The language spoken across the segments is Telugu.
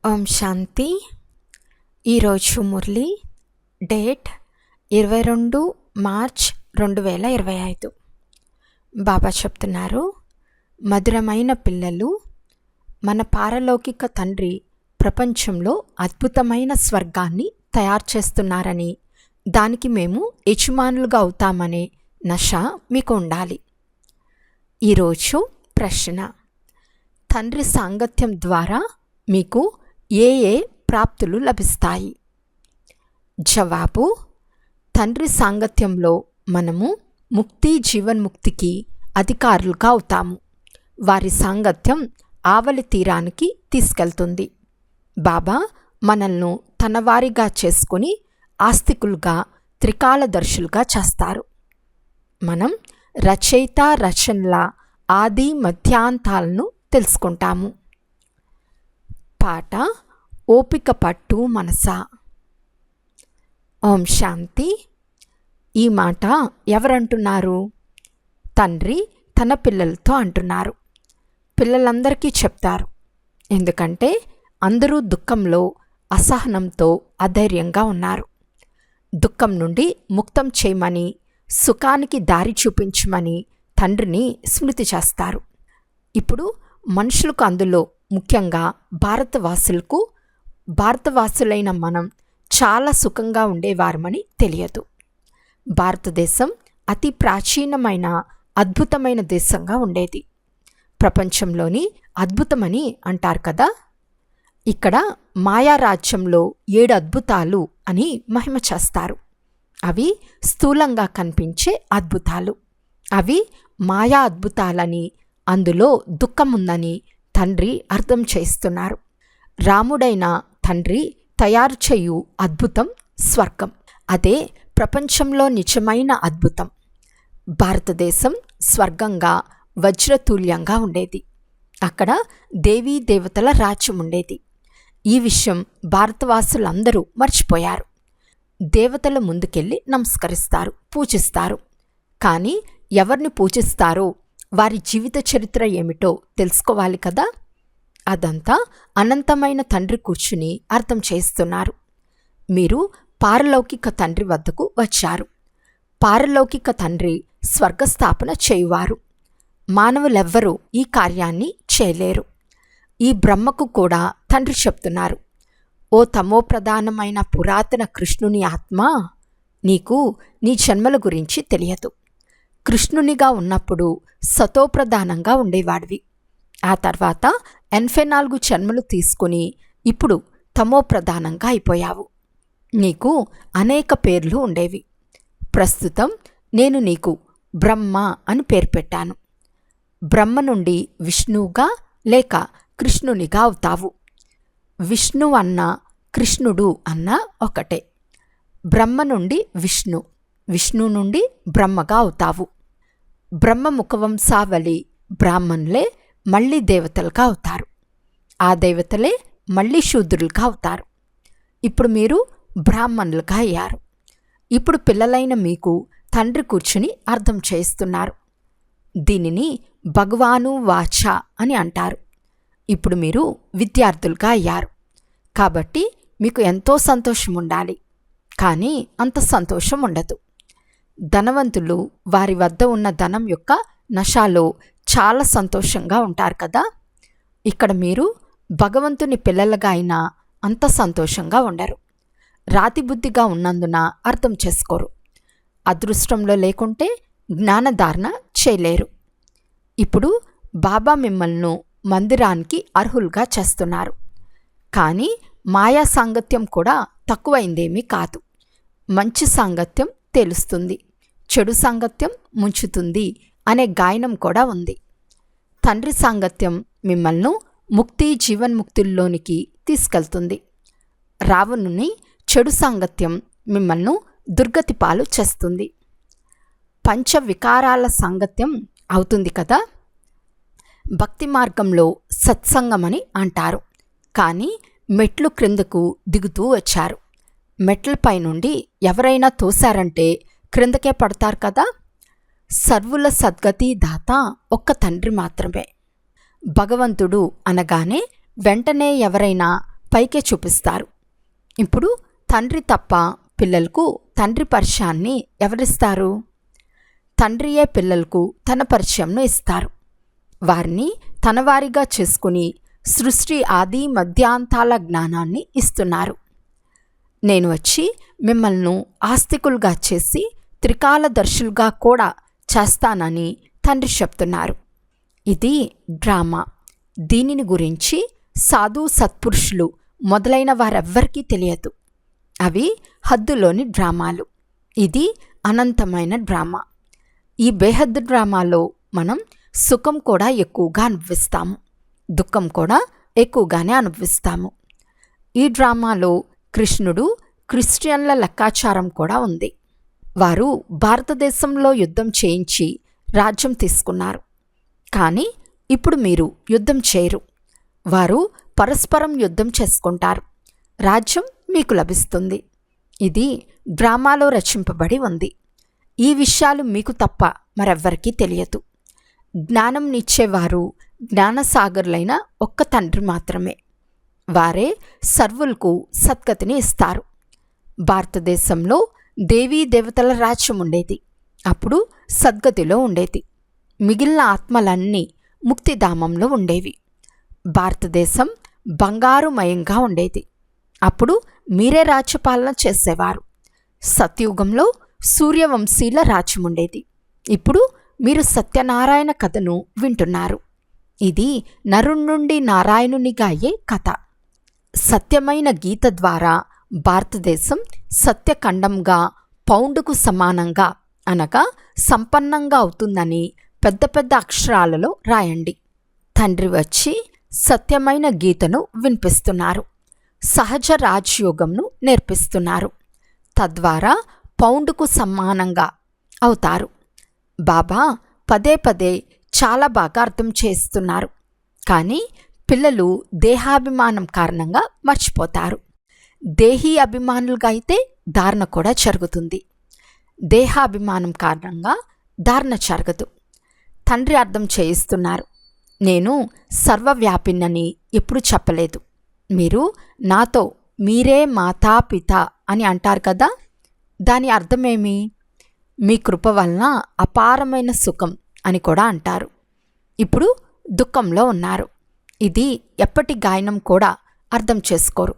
ఓం శాంతి. ఈరోజు మురళి డేట్ 22 మార్చ్ 2025. బాబా చెప్తున్నారు, మధురమైన పిల్లలు, మన పారలౌకిక తండ్రి ప్రపంచంలో అద్భుతమైన స్వర్గాన్ని తయారు చేస్తున్నారని, దానికి మేము యజమానులుగా అవుతామనే నష మీకు ఉండాలి. ఈరోజు ప్రశ్న: తండ్రి సాంగత్యం ద్వారా మీకు ఏ ఏ ప్రాప్తులు లభిస్తాయి? జవాబు: తండ్రి సాంగత్యంలో మనము ముక్తి జీవన్ముక్తికి అధికారులుగా అవుతాము. వారి సాంగత్యం ఆవలి తీరానికి తీసుకెళ్తుంది. బాబా మనల్ని తన వారిగా చేసుకుని ఆస్తికులుగా, త్రికాలదర్శులుగా చేస్తారు. మనం రచయిత రచనల ఆది మధ్యాంతాలను తెలుసుకుంటాము. పాట: ఓపిక పట్టు మనసా. ఓం శాంతి. ఈ మాట ఎవరంటున్నారు? తండ్రి తన పిల్లలతో అంటున్నారు. పిల్లలందరికీ చెప్తారు, ఎందుకంటే అందరూ దుఃఖంలో, అసహనంతో, అధైర్యంగా ఉన్నారు. దుఃఖం నుండి ముక్తం చేయమని, సుఖానికి దారి చూపించమని తండ్రిని స్మృతి చేస్తారు. ఇప్పుడు మనుషులకు, అందులో ముఖ్యంగా భారతవాసులైన మనం చాలా సుఖంగా ఉండేవారమని తెలియదు. భారతదేశం అతి ప్రాచీనమైన, అద్భుతమైన దేశంగా ఉండేది. ప్రపంచంలోని అద్భుతమని అంటారు కదా. ఇక్కడ మాయారాజ్యంలో 7 అద్భుతాలు అని మహిమ చేస్తారు. అవి స్థూలంగా కనిపించే అద్భుతాలు. అవి మాయా అద్భుతాలని, అందులో దుఃఖముందని తండ్రి అర్థం చేస్తున్నారు. రాముడైన తండ్రి తయారు చేయు అద్భుతం స్వర్గం. అదే ప్రపంచంలో నిజమైన అద్భుతం. భారతదేశం స్వర్గంగా, వజ్రతుల్యంగా ఉండేది. అక్కడ దేవీ దేవతల రాజ్యం ఉండేది. ఈ విషయం భారతవాసులందరూ మర్చిపోయారు. దేవతల ముందుకెళ్ళి నమస్కరిస్తారు, పూజిస్తారు. కానీ ఎవరిని పూజిస్తారో, వారి జీవిత చరిత్ర ఏమిటో తెలుసుకోవాలి కదా. అదంతా అనంతమైన తండ్రి కూర్చుని అర్థం చేస్తున్నారు. మీరు పారలౌకిక తండ్రి వద్దకు వచ్చారు. పారలౌకిక తండ్రి స్వర్గస్థాపన చేయువారు. మానవులెవ్వరూ ఈ కార్యాన్ని చేయలేరు. ఈ బ్రహ్మకు కూడా తండ్రి చెప్తున్నారు, ఓ తమోప్రధానమైన పురాతన కృష్ణుని ఆత్మ, నీకు నీ జన్మల గురించి తెలియదు. కృష్ణునిగా ఉన్నప్పుడు సతోప్రధానంగా ఉండేవాడివి. ఆ తర్వాత 84 జన్మలు తీసుకుని ఇప్పుడు తమోప్రధానంగా అయిపోయావు. నీకు అనేక పేర్లు ఉండేవి. ప్రస్తుతం నేను నీకు బ్రహ్మ అని పేరు పెట్టాను. బ్రహ్మ నుండి విష్ణువుగా లేక కృష్ణునిగా అవుతావు. విష్ణు అన్నా కృష్ణుడు అన్నా ఒకటే. బ్రహ్మ నుండి విష్ణు, విష్ణు నుండి బ్రహ్మగా అవుతావు. బ్రహ్మ ముఖవంశావళి బ్రాహ్మణులే మళ్ళీ దేవతలుగా అవుతారు. ఆ దేవతలే మళ్ళీ శూద్రులుగా అవుతారు. ఇప్పుడు మీరు బ్రాహ్మణులుగా అయ్యారు. ఇప్పుడు పిల్లలైన మీకు తండ్రి కూర్చుని అర్థం చేస్తున్నారు. దీనిని భగవాను వాచ అని అంటారు. ఇప్పుడు మీరు విద్యార్థులుగా అయ్యారు. కాబట్టి మీకు ఎంతో సంతోషం ఉండాలి. కానీ అంత సంతోషం ఉండదు. ధనవంతులు వారి వద్ద ఉన్న ధనం యొక్క నషాలో చాలా సంతోషంగా ఉంటారు కదా. ఇక్కడ మీరు భగవంతుని పిల్లలుగా అయినా అంత సంతోషంగా ఉండరు. రాతిబుద్ధిగా ఉన్నందున అర్థం చేసుకోరు. అదృష్టంలో లేకుంటే జ్ఞానధారణ చేయలేరు. ఇప్పుడు బాబా మిమ్మల్ని మందిరానికి అర్హులుగా చేస్తున్నారు. కానీ మాయా సాంగత్యం కూడా తక్కువైందేమీ కాదు. మంచి సాంగత్యం తెలుస్తుంది, చెడు సాంగత్యం ముంచుతుంది అనే గాయనం కూడా ఉంది. తండ్రి సాంగత్యం మిమ్మల్ని ముక్తి జీవన్ముక్తుల్లోనికి తీసుకెళ్తుంది. రావణుని చెడు సాంగత్యం మిమ్మల్ని దుర్గతి పాలు చేస్తుంది. పంచ వికారాల సాంగత్యం అవుతుంది కదా. భక్తి మార్గంలో సత్సంగమని అంటారు. కానీ మెట్లు క్రిందకు దిగుతూ వచ్చారు. మెట్లపై నుండి ఎవరైనా తోశారంటే క్రిందకే పడతారు కదా. సర్వుల సద్గతి దాత ఒక్క తండ్రి మాత్రమే. భగవంతుడు అనగానే వెంటనే ఎవరైనా పైకే చూపిస్తారు. ఇప్పుడు తండ్రి తప్ప పిల్లలకు తండ్రి పరిచయాన్ని ఎవరిస్తారు? తండ్రియే పిల్లలకు తన పరిచయంను ఇస్తారు. వారిని తనవారిగా చేసుకుని సృష్టి ఆది మధ్యాంతాల జ్ఞానాన్ని ఇస్తున్నారు. నేను వచ్చి మిమ్మల్ని ఆస్తికులుగా చేసి త్రికాలదర్శులుగా కూడా చేస్తానని తండ్రి చెప్తున్నారు. ఇది డ్రామా. దీనిని గురించి సాధు సత్పురుషులు మొదలైన వారెవ్వరికీ తెలియదు. అవి హద్దులోని డ్రామాలు. ఇది అనంతమైన డ్రామా. ఈ బేహద్దు డ్రామాలో మనం సుఖం కూడా ఎక్కువగా అనుభవిస్తాము, దుఃఖం కూడా ఎక్కువగానే అనుభవిస్తాము. ఈ డ్రామాలో కృష్ణుడు క్రిస్టియన్ల లెక్కాచారం కూడా ఉంది. వారు భారతదేశంలో యుద్ధం చేయించి రాజ్యం తీసుకున్నారు. కానీ ఇప్పుడు మీరు యుద్ధం చేయరు. వారు పరస్పరం యుద్ధం చేసుకుంటారు. రాజ్యం మీకు లభిస్తుంది. ఇది డ్రామాలో రచింపబడి ఉంది. ఈ విషయాలు మీకు తప్ప మరెవ్వరికీ తెలియదు. జ్ఞానం నిచ్చేవారు జ్ఞానసాగరులైన ఒక్క తండ్రి మాత్రమే. వారే సర్వులకు సద్గతిని ఇస్తారు. భారతదేశంలో దేవీ దేవతల రాజ్యం ఉండేది. అప్పుడు సద్గతిలో ఉండేది. మిగిలిన ఆత్మలన్నీ ముక్తిధామంలో ఉండేవి. భారతదేశం బంగారుమయంగా ఉండేది. అప్పుడు మీరే రాజ్యపాలన చేసేవారు. సత్యుగంలో సూర్యవంశీల రాజ్యం ఉండేది. ఇప్పుడు మీరు సత్యనారాయణ కథను వింటున్నారు. ఇది నరుని నుండి నారాయణునిగా అయ్యే కథ. సత్యమైన గీత ద్వారా భారతదేశం సత్యఖండంగా, పౌండుకు సమానంగా అనగా సంపన్నంగా అవుతుందని పెద్ద పెద్ద అక్షరాలలో రాయండి. తండ్రి వచ్చి సత్యమైన గీతను వినిపిస్తున్నారు. సహజ రాజయోగంను నేర్పిస్తున్నారు. తద్వారా పౌండుకు సమానంగా అవుతారు. బాబా పదే పదే చాలా బాగా అర్థం చేస్తున్నారు. కానీ పిల్లలు దేహాభిమానం కారణంగా మర్చిపోతారు. దేహీ అభిమానులుగా అయితే ధారణ కూడా జరుగుతుంది. దేహాభిమానం కారణంగా ధారణ జరగదు. తండ్రి అర్థం చేయిస్తున్నారు. నేను సర్వవ్యాపినని ఎప్పుడు చెప్పలేదు. మీరు నాతో మీరే మాతా పిత అని అంటారు కదా, దాని అర్థమేమి? మీ కృప వలన అపారమైన సుఖం అని కూడా అంటారు. ఇప్పుడు దుఃఖంలో ఉన్నారు. ఇది ఎప్పటి గాయనం కూడా అర్థం చేసుకోరు.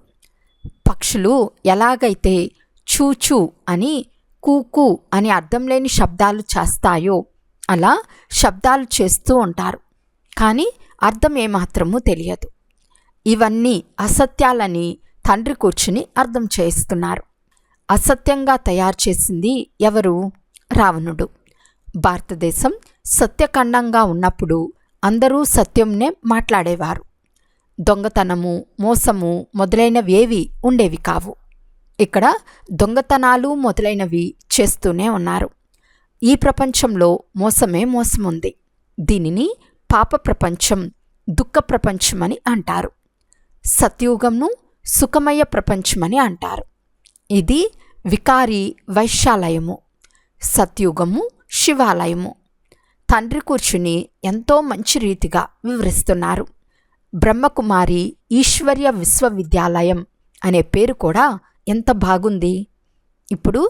పక్షులు ఎలాగైతే చూచూ అని, కూకూ అని అర్థం లేని శబ్దాలు చేస్తాయో అలా శబ్దాలు చేస్తూ ఉంటారు. కానీ అర్థం ఏమాత్రమూ తెలియదు. ఇవన్నీ అసత్యాలని తండ్రి కూర్చుని అర్థం చేయిస్తున్నారు. అసత్యంగా తయారు చేసింది ఎవరు? రావణుడు. భారతదేశం సత్యఖండంగా ఉన్నప్పుడు అందరూ సత్యంనే మాట్లాడేవారు. దొంగతనము, మోసము మొదలైనవేవి ఉండేవి కావు. ఇక్కడ దొంగతనాలు మొదలైనవి చేస్తూనే ఉన్నారు. ఈ ప్రపంచంలో మోసమే మోసముంది. దీనిని పాప ప్రపంచం, దుఃఖ ప్రపంచమని అంటారు. సత్యుగంను సుఖమయ ప్రపంచమని అంటారు. ఇది వికారి వైశ్యాలయము, సత్యుగము శివాలయము. తండ్రి కూర్చుని ఎంతో మంచి రీతిగా వివరిస్తున్నారు. బ్రహ్మకుమారి ఈశ్వర్య విశ్వవిద్యాలయం అనే పేరు కూడా ఎంత బాగుంది. ఇప్పుడు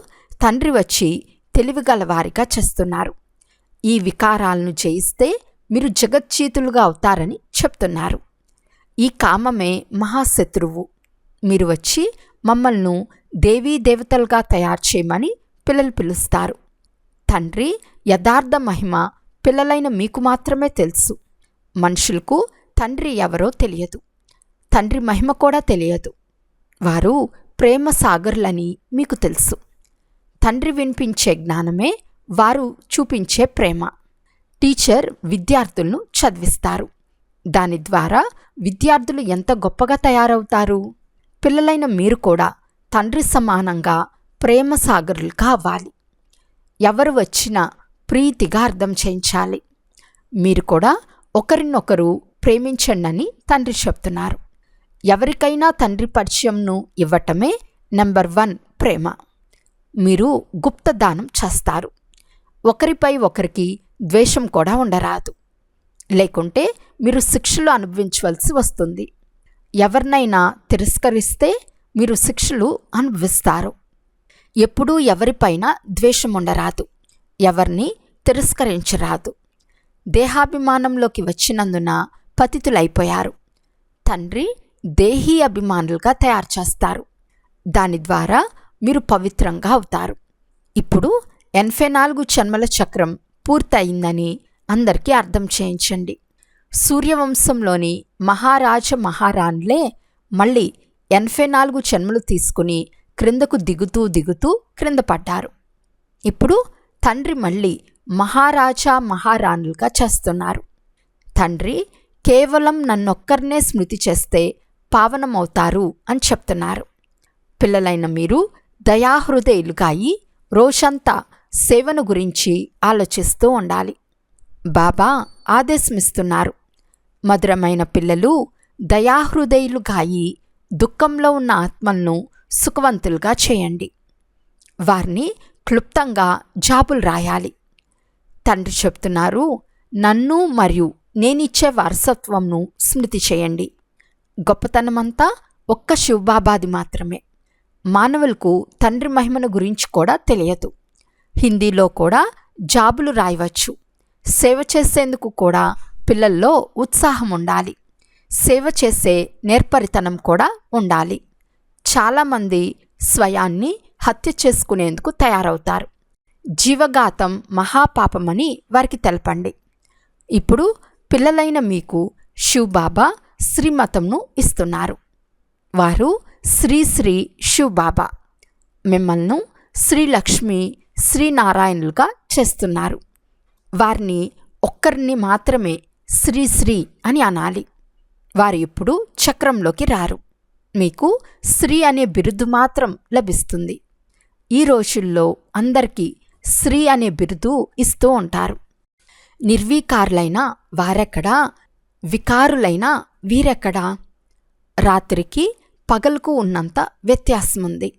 తండ్రి వచ్చి తెలివిగలవారిగా చేస్తున్నారు. ఈ వికారాలను జయిస్తే మీరు జగజ్జీతులుగా అవుతారని చెప్తున్నారు. ఈ కామమే మహాశత్రువు. మీరు వచ్చి మమ్మల్ని దేవీ దేవతలుగా తయారు చేయమని పిల్లలు పిలుస్తారు. తండ్రి యథార్థ మహిమ పిల్లలైన మీకు మాత్రమే తెలుసు. మనుషులకు తండ్రి ఎవరో తెలియదు. తండ్రి మహిమ కూడా తెలియదు. వారు ప్రేమ సాగర్లని మీకు తెలుసు. తండ్రి వినిపించే జ్ఞానమే వారు చూపించే ప్రేమ. టీచర్ విద్యార్థులను చదివిస్తారు. దాని ద్వారా విద్యార్థులు ఎంత గొప్పగా తయారవుతారు. పిల్లలైన మీరు కూడా తండ్రి సమానంగా ప్రేమ సాగరులుగా అవ్వాలి. ఎవరు వచ్చినా ప్రీతిగా అర్థం చేయించాలి. మీరు కూడా ఒకరినొకరు ప్రేమించండి తండ్రి చెప్తున్నారు. ఎవరికైనా తండ్రి పరిచయంను ఇవ్వటమే నెంబర్ 1 ప్రేమ. మీరు గుప్తదానం చేస్తారు. ఒకరిపై ఒకరికి ద్వేషం కూడా ఉండరాదు. లేకుంటే మీరు శిక్షలు అనుభవించవలసి వస్తుంది. ఎవరినైనా తిరస్కరిస్తే మీరు శిక్షలు అనుభవిస్తారు. ఎప్పుడూ ఎవరిపైన ద్వేషం ఉండరాదు, ఎవరిని తిరస్కరించరాదు. దేహాభిమానంలోకి వచ్చినందున పతితులైపోయారు. తండ్రి దేహీ అభిమానులుగా తయారు చేస్తారు. దాని ద్వారా మీరు పవిత్రంగా అవుతారు. ఇప్పుడు 84 జన్మల చక్రం పూర్తయిందని అందరికీ అర్థం చేయించండి. సూర్యవంశంలోని మహారాజ మహారాణులే మళ్ళీ 84 జన్మలు తీసుకుని క్రిందకు దిగుతూ దిగుతూ క్రింద పడ్డారు. ఇప్పుడు తండ్రి మళ్ళీ మహారాజా మహారాణులుగా చేస్తున్నారు. తండ్రి కేవలం నన్నొక్కరినే స్మృతి చేస్తే పావనమవుతారు అని చెప్తున్నారు. పిల్లలైన మీరు దయాహృదయులుగా అయి రోజంతా సేవను గురించి ఆలోచిస్తూ ఉండాలి. బాబా ఆదేశమిస్తున్నారు, మధురమైన పిల్లలు దయాహృదయులుగా అయి దుఃఖంలో ఉన్న ఆత్మలను సుఖవంతులుగా చేయండి. వారిని క్లుప్తంగా జాబులు రాయాలి. తండ్రి చెప్తున్నారు, నన్ను మరియు నేనిచ్చే వారసత్వంను స్మృతి చేయండి. గొప్పతనమంతా ఒక్క శివబాబాది మాత్రమే. మానవులకు తండ్రి మహిమను గురించి కూడా తెలియదు. హిందీలో కూడా జాబులు రాయవచ్చు. సేవ చేసేందుకు కూడా పిల్లల్లో ఉత్సాహం ఉండాలి. సేవ చేసే నేర్పరితనం కూడా ఉండాలి. చాలామంది స్వయాన్ని హత్య చేసుకునేందుకు తయారవుతారు. జీవఘాతం మహాపాపమని వారికి తెలపండి. ఇప్పుడు పిల్లలైన మీకు శివబాబా శ్రీమతంను ఇస్తున్నారు. వారు శ్రీ శ్రీ శివబాబా. మిమ్మల్ని శ్రీలక్ష్మి శ్రీనారాయణులుగా చేస్తున్నారు. వారిని ఒక్కరిని మాత్రమే శ్రీ శ్రీ అని అనాలి. వారు ఇప్పుడు చక్రంలోకి రారు. మీకు శ్రీ అనే బిరుదు మాత్రం లభిస్తుంది. ఈ రోజుల్లో అందరికీ శ్రీ అనే బిరుదు ఇస్తూ ఉంటారు. నిర్వీకారులైన వారెక్కడా, వికారులైన వీరెక్కడా? రాత్రికి పగలుకు ఉన్నంత వ్యత్యాసముంది.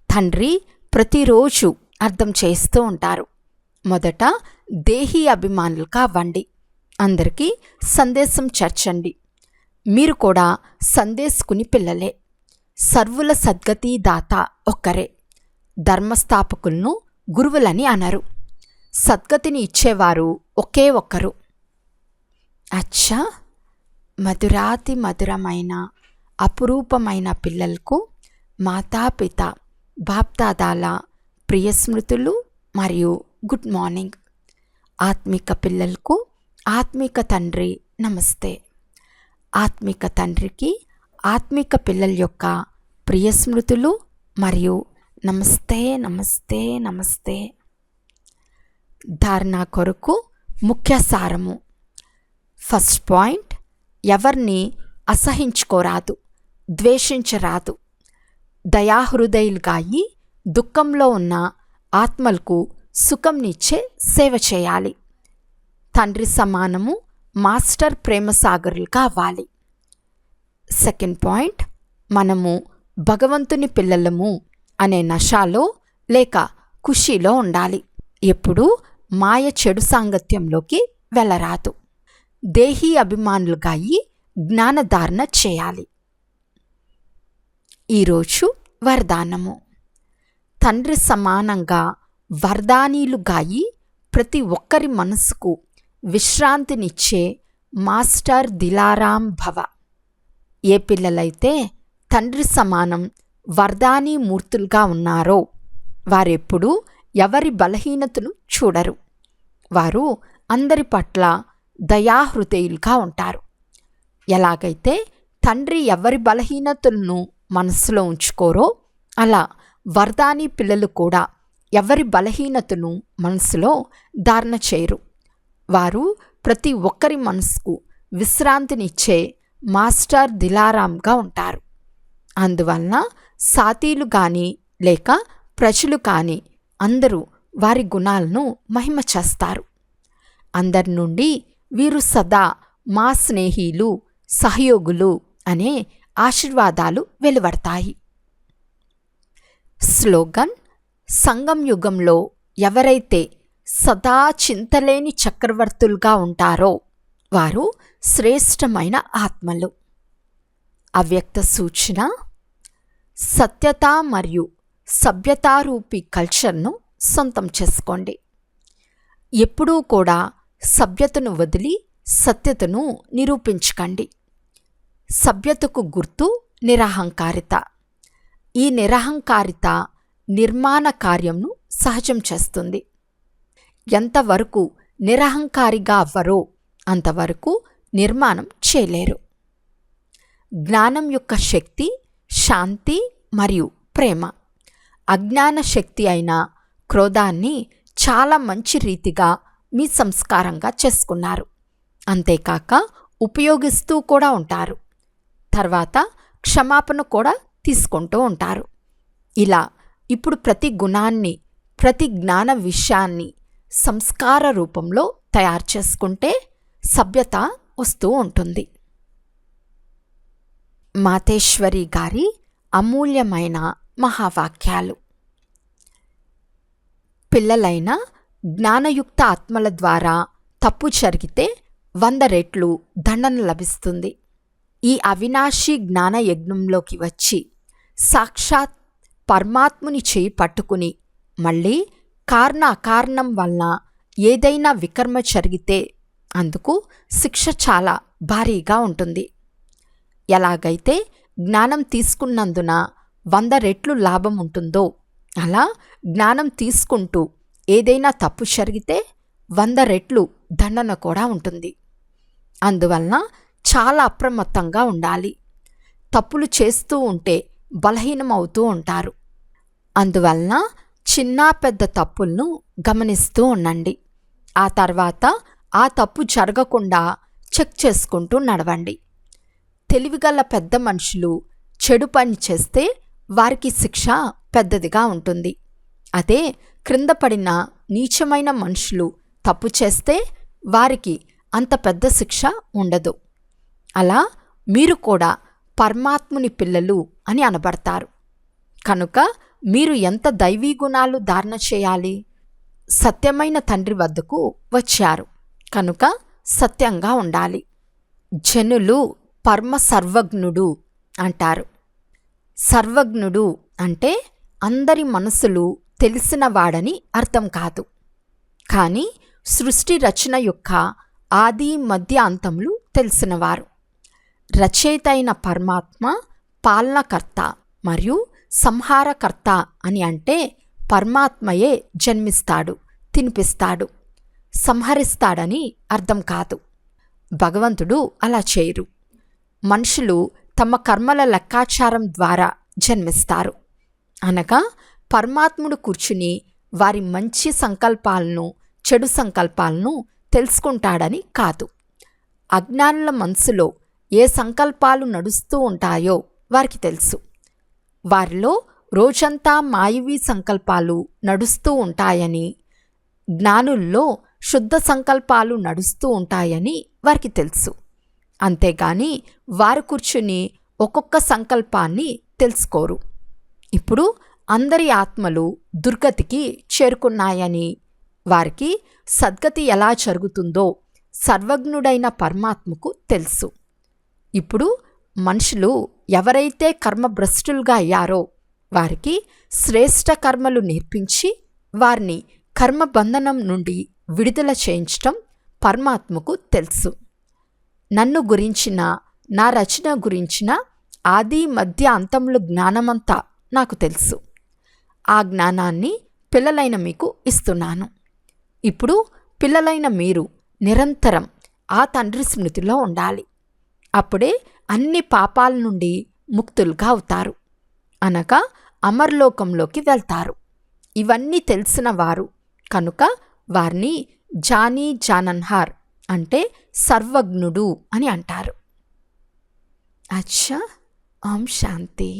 తండ్రి ప్రతిరోజు అర్థం చేస్తూ ఉంటారు. మొదట దేహీ అభిమానులుగా అవ్వండి. అందరికీ సందేశం చేర్చండి. మీరు కూడా సందేశకుని పిల్లలే. సర్వుల సద్గతి దాత ఒక్కరే. ధర్మస్థాపకులను గురువులని అనరు. సద్గతిని ఇచ్చేవారు ఒకే ఒక్కరు. అచ్చా, మధురాతి మధురమైన అపురూపమైన పిల్లలకు మాతాపిత బాప్దాదాల ప్రియస్మృతులు మరియు గుడ్ మార్నింగ్. ఆత్మిక పిల్లలకు ఆత్మిక తండ్రి నమస్తే. ఆత్మిక తండ్రికి ఆత్మిక పిల్లల యొక్క ప్రియస్మృతులు మరియు నమస్తే నమస్తే నమస్తే. ధారణ కొరకు ముఖ్య సారము. ఫస్ట్ పాయింట్, ఎవరిని అసహించుకోరాదు, ద్వేషించరాదు. దయాహృదయులుగా అయి దుఃఖంలో ఉన్న ఆత్మలకు సుఖంనిచ్చే సేవ చేయాలి. తండ్రి సమానము మాస్టర్ ప్రేమసాగరులుగా అవ్వాలి. సెకండ్ పాయింట్, మనము భగవంతుని పిల్లలము అనే నషాలో లేక ఖుషీలో ఉండాలి. ఎప్పుడూ మాయ చెడు సాంగత్యంలోకి వెళ్ళరాదు. దేహీ అభిమానులుగా అయి జ్ఞానధారణ చేయాలి. ఈరోజు వరదానము. తండ్రి సమానంగా వరదానీలుగా అయి ప్రతి ఒక్కరి మనసుకు విశ్రాంతినిచ్చే మాస్టర్ దిలారాం భవ. ఏ పిల్లలైతే తండ్రి సమానం వరదానీ మూర్తులుగా ఉన్నారో వారెప్పుడూ ఎవరి బలహీనతను చూడరు. వారు అందరి పట్ల దయాహృదయులుగా ఉంటారు. ఎలాగైతే తండ్రి ఎవరి బలహీనతలను మనస్సులో ఉంచుకోరో అలా వరదానీ పిల్లలు కూడా ఎవరి బలహీనతను మనసులో ధారణ చేయరు. వారు ప్రతి ఒక్కరి మనసుకు విశ్రాంతినిచ్చే మాస్టర్ దిలారాంగా ఉంటారు. అందువలన సాతీలు కానీ లేక ప్రజలు కానీ అందరూ వారి గుణాలను మహిమ చేస్తారు. అందరి నుండి వీరు సదా మా స్నేహిలు, సహయోగులు అనే ఆశీర్వాదాలు వెలువడతాయి. స్లోగన్. సంగం యుగంలో ఎవరైతే సదా చింతలేని చక్రవర్తులుగా ఉంటారో వారు శ్రేష్టమైన ఆత్మలు. అవ్యక్త సూచన: సత్యత మరియు సభ్యతారూపి కల్చర్ను సొంతం చేసుకోండి. ఎప్పుడూ కూడా సభ్యతను వదిలి సత్యతను నిరూపించకండి. సభ్యతకు గుర్తు నిరహంకారిత. ఈ నిరహంకారిత నిర్మాణ కార్యంను సహజం చేస్తుంది. ఎంతవరకు నిరహంకారిగా అవ్వరో అంతవరకు నిర్మాణం చేయలేరు. జ్ఞానం యొక్క శక్తి శాంతి మరియు ప్రేమ. అజ్ఞాన శక్తి అయిన క్రోధాన్ని చాలా మంచి రీతిగా మీ సంస్కారంగా చేసుకున్నారు. అంతేకాక ఉపయోగిస్తూ కూడా ఉంటారు. తర్వాత క్షమాపణ కూడా తీసుకుంటూ ఉంటారు. ఇలా ఇప్పుడు ప్రతి గుణాన్ని, ప్రతి జ్ఞాన విషయాన్ని సంస్కార రూపంలో తయారు చేసుకుంటే సభ్యత వస్తూ ఉంటుంది. మాతేశ్వరి గారి అమూల్యమైన మహావాక్యాలు. పిల్లలైన జ్ఞానయుక్త ఆత్మల ద్వారా తప్పు జరిగితే 100 రెట్లు దండన లభిస్తుంది. ఈ అవినాశి జ్ఞాన యజ్ఞంలోకి వచ్చి సాక్షాత్ పరమాత్ముని చేయి పట్టుకుని మళ్ళీ కారణ అకారణం వలన ఏదైనా వికర్మ జరిగితే అందుకు శిక్ష చాలా భారీగా ఉంటుంది. ఎలాగైతే జ్ఞానం తీసుకున్నందున 100 రెట్లు లాభం ఉంటుందో అలా జ్ఞానం తీసుకుంటూ ఏదైనా తప్పు జరిగితే 100 రెట్లు దండన కూడా ఉంటుంది. అందువలన చాలా అప్రమత్తంగా ఉండాలి. తప్పులు చేస్తూ ఉంటే బలహీనమవుతూ ఉంటారు. అందువలన చిన్న పెద్ద తప్పులను గమనిస్తూ ఉండండి. ఆ తర్వాత ఆ తప్పు జరగకుండా చెక్ చేసుకుంటూ నడవండి. తెలివిగల పెద్ద మనుషులు చెడు పని చేస్తే వారికి శిక్ష పెద్దదిగా ఉంటుంది. అదే క్రింద పడిన నీచమైన మనుషులు తప్పు చేస్తే వారికి అంత పెద్ద శిక్ష ఉండదు. అలా మీరు కూడా పరమాత్ముని పిల్లలు అని అనబడతారు. కనుక మీరు ఎంత దైవీ గుణాలు ధారణ చేయాలి? సత్యమైన తండ్రి వద్దకు వచ్చారు కనుక సత్యంగా ఉండాలి. జనులు పరమ సర్వజ్ఞుడు అంటారు. సర్వజ్ఞుడు అంటే అందరి మనసులు తెలిసినవాడని అర్థం కాదు. కానీ సృష్టి రచన యొక్క ఆది మధ్య అంతములు తెలిసినవారు. రచయిత అయిన పరమాత్మ పాలనకర్త మరియు సంహారకర్త అని అంటే పరమాత్మయే జన్మిస్తాడు, తినిపిస్తాడు, సంహరిస్తాడని అర్థం కాదు. భగవంతుడు అలా చేయరు. మనుషులు తమ కర్మల లెక్కాచారం ద్వారా జన్మిస్తారు. అనగా పరమాత్ముడు కూర్చుని వారి మంచి సంకల్పాలను, చెడు సంకల్పాలను తెలుసుకుంటాడని కాదు. అజ్ఞానుల మనసులో ఏ సంకల్పాలు నడుస్తూ ఉంటాయో వారికి తెలుసు. వారిలో రోజంతా మాయవీ సంకల్పాలు నడుస్తూ ఉంటాయని, జ్ఞానుల్లో శుద్ధ సంకల్పాలు నడుస్తూ ఉంటాయని వారికి తెలుసు. అంతేగాని వారు కూర్చుని ఒక్కొక్క సంకల్పాన్ని తెలుసుకోరు. ఇప్పుడు అందరి ఆత్మలు దుర్గతికి చేరుకున్నాయని, వారికి సద్గతి ఎలా జరుగుతుందో సర్వజ్ఞుడైన పరమాత్మకు తెలుసు. ఇప్పుడు మనుషులు ఎవరైతే కర్మభ్రష్టులుగా అయ్యారో వారికి శ్రేష్ఠ కర్మలు నేర్పించి వారిని కర్మబంధనం నుండి విడుదల చేయించటం పరమాత్మకు తెలుసు. నన్ను గురించిన, నా రచన గురించిన ఆది మధ్య అంతముల జ్ఞానమంతా నాకు తెలుసు. ఆ జ్ఞానాన్ని పిల్లలైన మీకు ఇస్తున్నాను. ఇప్పుడు పిల్లలైన మీరు నిరంతరం ఆ తండ్రి స్మృతిలో ఉండాలి. అప్పుడే అన్ని పాపాల నుండి ముక్తులుగా అవుతారు. అనగా అమర్లోకంలోకి వెళ్తారు. ఇవన్నీ తెలిసిన వారు కనుక వారిని జానీ జానన్హార్ అంటే సర్వజ్ఞుడు అని అంటారు. అచ్చా, ఓం శాంతి.